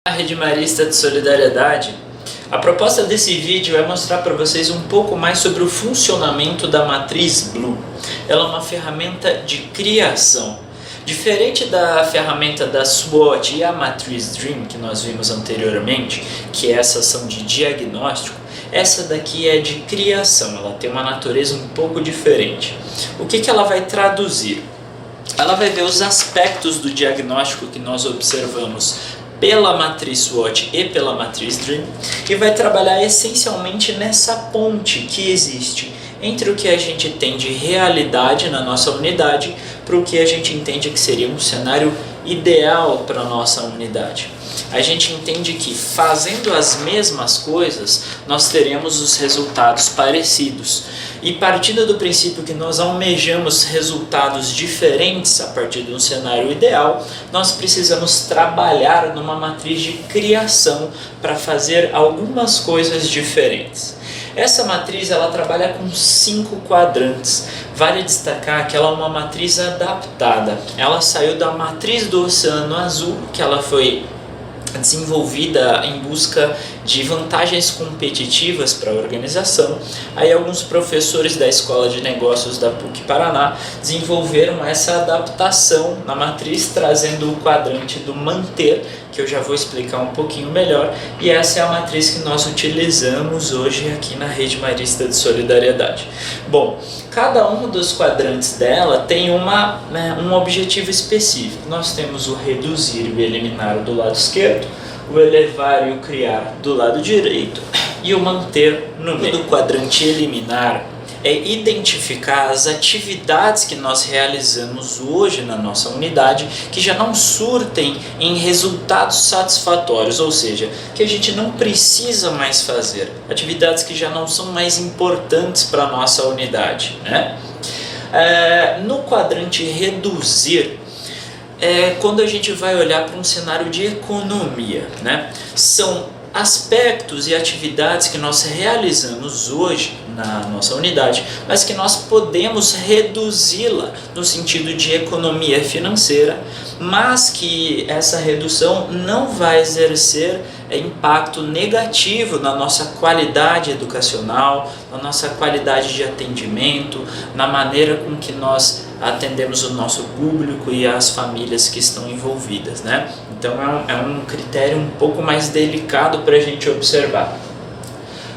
A Rede Marista de Solidariedade. A proposta desse vídeo é mostrar para vocês um pouco mais sobre o funcionamento da matriz Bloom. Ela é uma ferramenta de criação. Diferente da ferramenta da SWOT e a matriz Dream que nós vimos anteriormente, que essas são de diagnóstico, essa daqui é de criação, ela tem uma natureza um pouco diferente. O que ela vai traduzir? Ela vai ver os aspectos do diagnóstico que nós observamos pela matriz SWOT e pela matriz Dream e vai trabalhar essencialmente nessa ponte que existe entre o que a gente tem de realidade na nossa unidade para o que a gente entende que seria um cenário ideal para a nossa unidade. A gente entende que fazendo as mesmas coisas nós teremos os resultados parecidos. E partindo do princípio que nós almejamos resultados diferentes a partir de um cenário ideal, nós precisamos trabalhar numa matriz de criação para fazer algumas coisas diferentes. Essa matriz ela trabalha com 5 quadrantes. Vale destacar que ela é uma matriz adaptada. Ela saiu da matriz do Oceano Azul, que ela foi desenvolvida em busca de vantagens competitivas para a organização. Aí alguns professores da Escola de Negócios da PUC Paraná desenvolveram essa adaptação na matriz, trazendo o quadrante do manter, que eu já vou explicar um pouquinho melhor, e essa é a matriz que nós utilizamos hoje aqui na Rede Marista de Solidariedade. Bom, cada um dos quadrantes dela tem um objetivo específico. Nós temos o reduzir e o eliminar do lado esquerdo, o elevar e o criar do lado direito e o manter no meio. Do quadrante eliminar é identificar as atividades que nós realizamos hoje na nossa unidade que já não surtem em resultados satisfatórios, ou seja, que a gente não precisa mais fazer, atividades que já não são mais importantes para a nossa unidade, né? No quadrante reduzir, quando a gente vai olhar para um cenário de economia, né? São aspectos e atividades que nós realizamos hoje na nossa unidade, mas que nós podemos reduzi-la no sentido de economia financeira, mas que essa redução não vai exercer impacto negativo na nossa qualidade educacional, na nossa qualidade de atendimento, na maneira com que nós atendemos o nosso público e as famílias que estão envolvidas, né? Então é um critério um pouco mais delicado para a gente observar.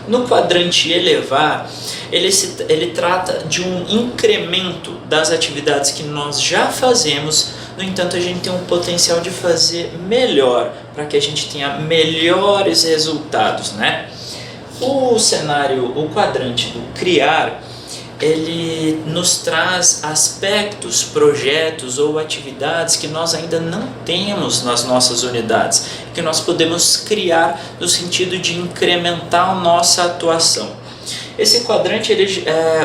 No quadrante elevar, ele trata de um incremento das atividades que nós já fazemos, no entanto a gente tem um potencial de fazer melhor, para que a gente tenha melhores resultados, né? O quadrante do criar, ele nos traz aspectos, projetos ou atividades que nós ainda não temos nas nossas unidades, que nós podemos criar no sentido de incrementar a nossa atuação. Esse quadrante,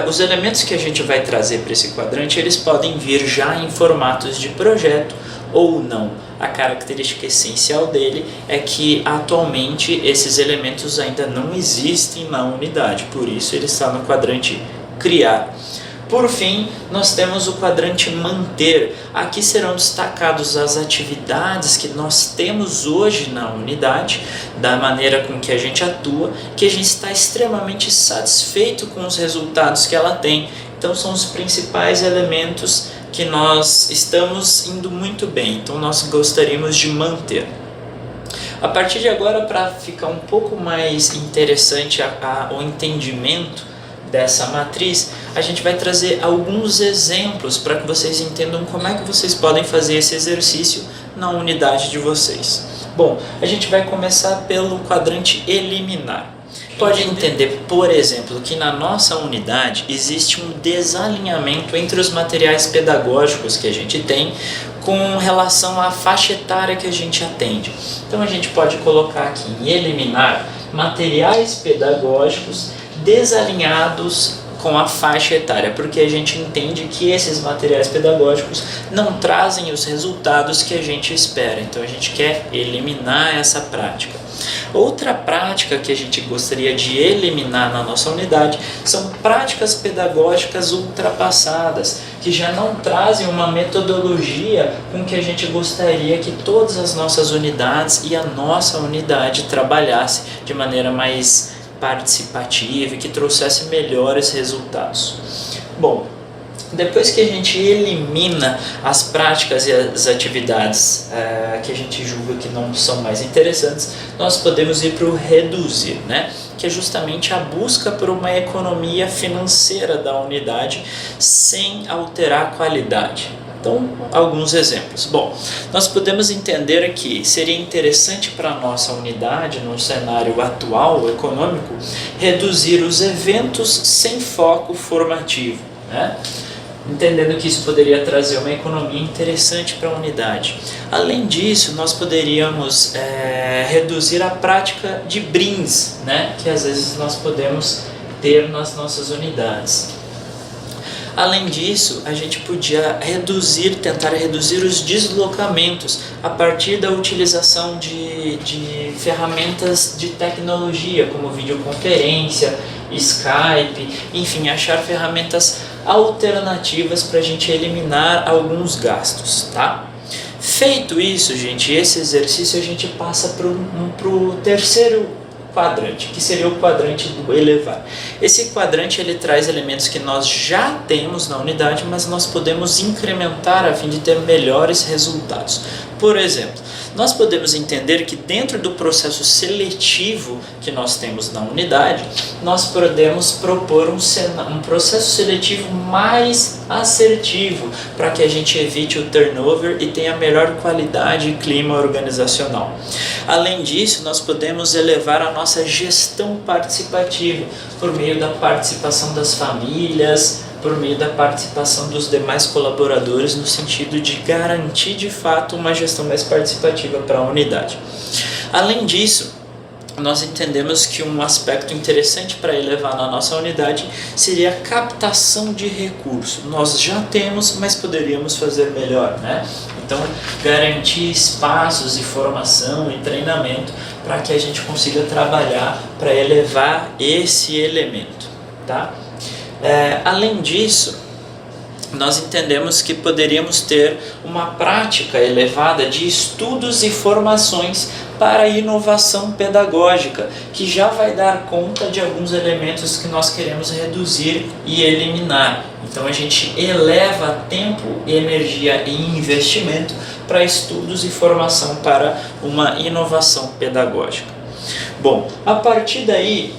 os elementos que a gente vai trazer para esse quadrante, eles podem vir já em formatos de projeto ou não. A característica essencial dele é que atualmente esses elementos ainda não existem na unidade, por isso ele está no quadrante criar. Por fim, nós temos o quadrante manter. Aqui serão destacados as atividades que nós temos hoje na unidade, da maneira com que a gente atua, que a gente está extremamente satisfeito com os resultados que ela tem. Então são os principais elementos que nós estamos indo muito bem, então nós gostaríamos de manter. A partir de agora, para ficar um pouco mais interessante o entendimento dessa matriz, a gente vai trazer alguns exemplos para que vocês entendam como é que vocês podem fazer esse exercício na unidade de vocês. Bom, a gente vai começar pelo quadrante eliminar. Pode entender, por exemplo, que na nossa unidade existe um desalinhamento entre os materiais pedagógicos que a gente tem com relação à faixa etária que a gente atende. Então a gente pode colocar aqui em eliminar materiais pedagógicos desalinhados com a faixa etária, porque a gente entende que esses materiais pedagógicos não trazem os resultados que a gente espera, então a gente quer eliminar essa prática. Outra prática que a gente gostaria de eliminar na nossa unidade são práticas pedagógicas ultrapassadas, que já não trazem uma metodologia com que a gente gostaria que todas as nossas unidades e a nossa unidade trabalhasse de maneira mais participativa e que trouxesse melhores resultados. Bom, depois que a gente elimina as práticas e as atividades que a gente julga que não são mais interessantes, nós podemos ir para o reduzir, né? Que é justamente a busca por uma economia financeira da unidade sem alterar a qualidade. Então, alguns exemplos. Bom, nós podemos entender que seria interessante para a nossa unidade, no cenário atual econômico, reduzir os eventos sem foco formativo, né? Entendendo que isso poderia trazer uma economia interessante para a unidade. Além disso, nós poderíamos reduzir a prática de brindes, né, que às vezes nós podemos ter nas nossas unidades. Além disso, a gente podia tentar reduzir os deslocamentos a partir da utilização de ferramentas de tecnologia, como videoconferência, Skype, enfim, achar ferramentas alternativas para a gente eliminar alguns gastos, tá? Feito isso, gente, esse exercício a gente passa para o terceiro quadrante, que seria o quadrante do elevar. Esse quadrante ele traz elementos que nós já temos na unidade, mas nós podemos incrementar a fim de ter melhores resultados. Por exemplo, nós podemos entender que dentro do processo seletivo que nós temos na unidade, nós podemos propor um processo seletivo mais assertivo para que a gente evite o turnover e tenha melhor qualidade e clima organizacional. Além disso, nós podemos elevar a nossa gestão participativa por meio da participação das famílias, por meio da participação dos demais colaboradores, no sentido de garantir de fato uma gestão mais participativa para a unidade. Além disso, nós entendemos que um aspecto interessante para elevar na nossa unidade seria a captação de recursos. Nós já temos, mas poderíamos fazer melhor, né? Então, garantir espaços de formação e treinamento para que a gente consiga trabalhar para elevar esse elemento, tá? Além disso, nós entendemos que poderíamos ter uma prática elevada de estudos e formações para a inovação pedagógica, que já vai dar conta de alguns elementos que nós queremos reduzir e eliminar. Então a gente eleva tempo, energia e investimento para estudos e formação para uma inovação pedagógica. Bom, a partir daí,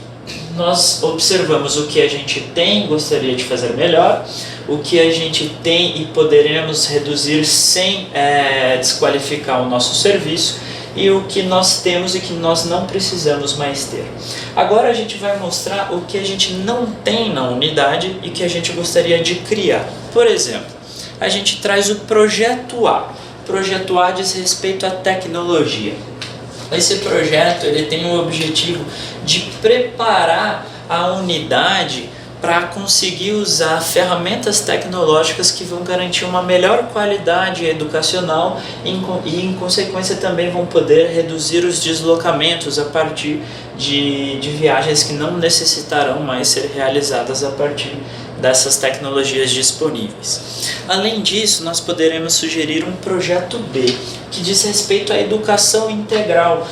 nós observamos o que a gente tem e gostaria de fazer melhor, o que a gente tem e poderemos reduzir sem desqualificar o nosso serviço, e o que nós temos e que nós não precisamos mais ter. Agora a gente vai mostrar o que a gente não tem na unidade e que a gente gostaria de criar. Por exemplo, a gente traz o Projeto A. O Projeto A diz respeito à tecnologia. Esse projeto ele tem o objetivo de preparar a unidade para conseguir usar ferramentas tecnológicas que vão garantir uma melhor qualidade educacional e, em consequência, também vão poder reduzir os deslocamentos a partir de viagens que não necessitarão mais ser realizadas a partir dessas tecnologias disponíveis. Além disso, nós poderemos sugerir um projeto B, que diz respeito à educação integral,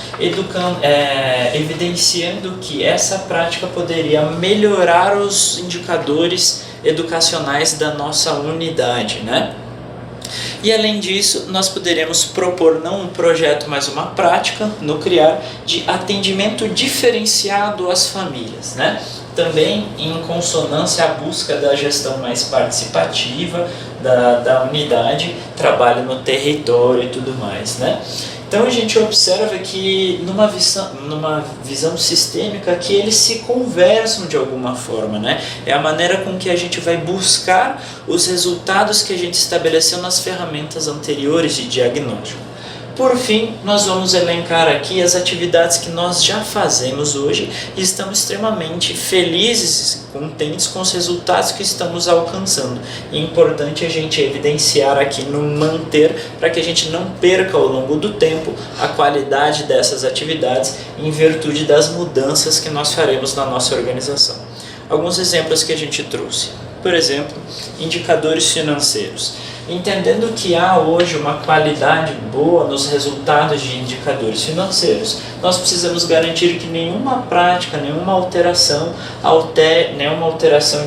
evidenciando que essa prática poderia melhorar os indicadores educacionais da nossa unidade, né? E além disso, nós poderemos propor não um projeto, mas uma prática no CRIAR de atendimento diferenciado às famílias, né? Também em consonância à busca da gestão mais participativa da unidade, trabalho no território e tudo mais, né? Então a gente observa que numa visão sistêmica que eles se conversam de alguma forma, né? É a maneira com que a gente vai buscar os resultados que a gente estabeleceu nas ferramentas anteriores de diagnóstico. Por fim, nós vamos elencar aqui as atividades que nós já fazemos hoje e estamos extremamente felizes, contentes com os resultados que estamos alcançando. É importante a gente evidenciar aqui no manter, para que a gente não perca ao longo do tempo a qualidade dessas atividades em virtude das mudanças que nós faremos na nossa organização. Alguns exemplos que a gente trouxe. Por exemplo, indicadores financeiros. Entendendo que há hoje uma qualidade boa nos resultados de indicadores financeiros, nós precisamos garantir que nenhuma prática, nenhuma alteração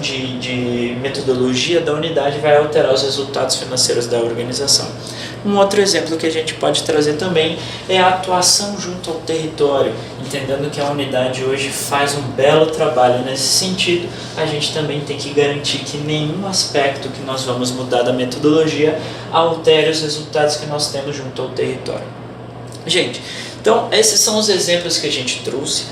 de metodologia da unidade vai alterar os resultados financeiros da organização. Um outro exemplo que a gente pode trazer também é a atuação junto ao território. Entendendo que a unidade hoje faz um belo trabalho nesse sentido, a gente também tem que garantir que nenhum aspecto que nós vamos mudar da metodologia altere os resultados que nós temos junto ao território. Gente, então esses são os exemplos que a gente trouxe.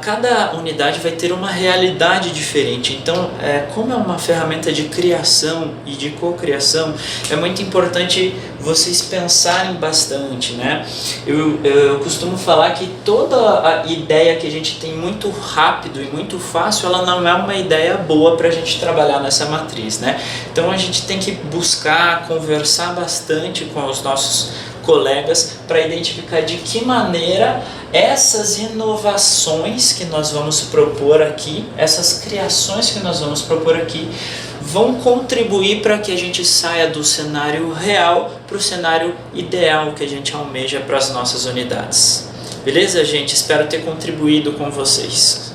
Cada unidade vai ter uma realidade diferente, então como é uma ferramenta de criação e de cocriação, é muito importante vocês pensarem bastante, né? Eu costumo falar que toda a ideia que a gente tem muito rápido e muito fácil, ela não é uma ideia boa para a gente trabalhar nessa matriz, né? Então a gente tem que buscar, conversar bastante com os nossos colegas para identificar de que maneira essas inovações que nós vamos propor aqui, essas criações que nós vamos propor aqui, vão contribuir para que a gente saia do cenário real para o cenário ideal que a gente almeja para as nossas unidades. Beleza, gente? Espero ter contribuído com vocês.